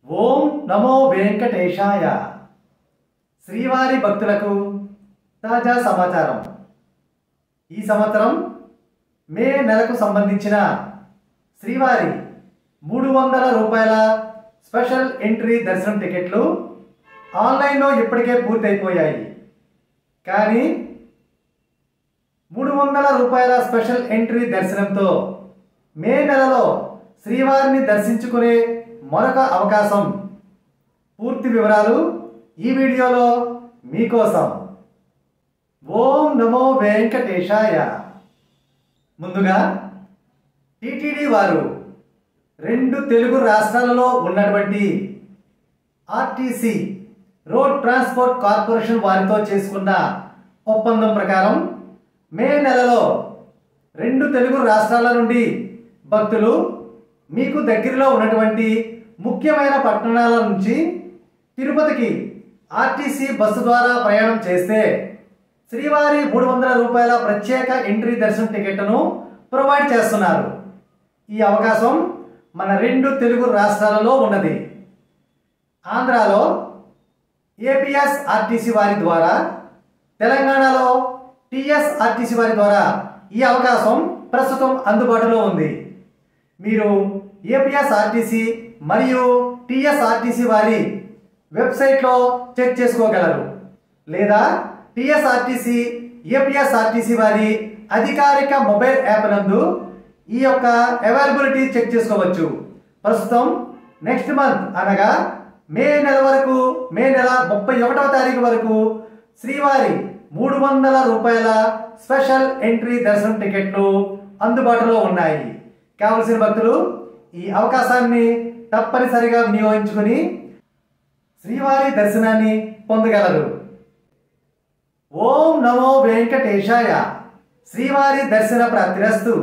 ఓం నమో వెంకటేశాయ. శ్రీవారి భక్తులకు తాజా సమాచారం. ఈ సంవత్సరం మే నెలకు సంబంధించిన శ్రీవారి 300 రూపాయల స్పెషల్ ఎంట్రీ దర్శనం టికెట్లు ఆన్లైన్లో ఇప్పటికే పూర్తయిపోయాయి. కానీ 300 రూపాయల స్పెషల్ ఎంట్రీ దర్శనంతో మే నెలలో శ్రీవారిని దర్శించుకునే మరొక అవకాశం. పూర్తి వివరాలు ఈ వీడియోలో మీకోసం. ఓం నమో వెంకటేశాయ. ముందుగా టీటీడీ వారు 2 తెలుగు రాష్ట్రాలలో ఉన్నటువంటి ఆర్టీసీ రోడ్ ట్రాన్స్పోర్ట్ కార్పొరేషన్ వారితో చేసుకున్న ఒప్పందం ప్రకారం మే నెలలో 2 తెలుగు రాష్ట్రాల నుండి భక్తులు మీకు దగ్గరలో ఉన్నటువంటి ముఖ్యమైన పట్టణాల నుంచి తిరుపతికి ఆర్టీసీ బస్సు ద్వారా ప్రయాణం చేస్తే శ్రీవారి 300 రూపాయల ప్రత్యేక ఎంట్రీ దర్శనం టికెట్ను ప్రొవైడ్ చేస్తున్నారు. ఈ అవకాశం మన 2 తెలుగు రాష్ట్రాలలో ఉన్నది. ఆంధ్రాలో ఏపీఎస్ఆర్టీసీ వారి ద్వారా, తెలంగాణలో టీఎస్ఆర్టీసీ వారి ద్వారా ఈ అవకాశం ప్రస్తుతం అందుబాటులో ఉంది. మీరు ఏపీఎస్ఆర్టీసీ మరియు టీఎస్ఆర్టీసీ వారి వెబ్సైట్లో చెక్ చేసుకోగలరు, లేదా టీఎస్ఆర్టీసీ ఏపీఎస్ఆర్టీసీ వారి అధికారిక మొబైల్ యాప్ నందు ఈ యొక్క అవైలబిలిటీ చెక్ చేసుకోవచ్చు. ప్రస్తుతం నెక్స్ట్ మంత్ అనగా మే నెల వరకు, మే నెల 31వ తారీఖు వరకు శ్రీవారి 300 రూపాయల స్పెషల్ ఎంట్రీ దర్శనం టికెట్లు అందుబాటులో ఉన్నాయి. కావలసిన భక్తులు ఈ అవకాశాన్ని తప్పనిసరిగా వినియోగించుకుని శ్రీవారి దర్శనాన్ని పొందగలరు. ఓం నమో వెంకటేశాయ. శ్రీవారి దర్శన ప్రాప్తిరస్తు.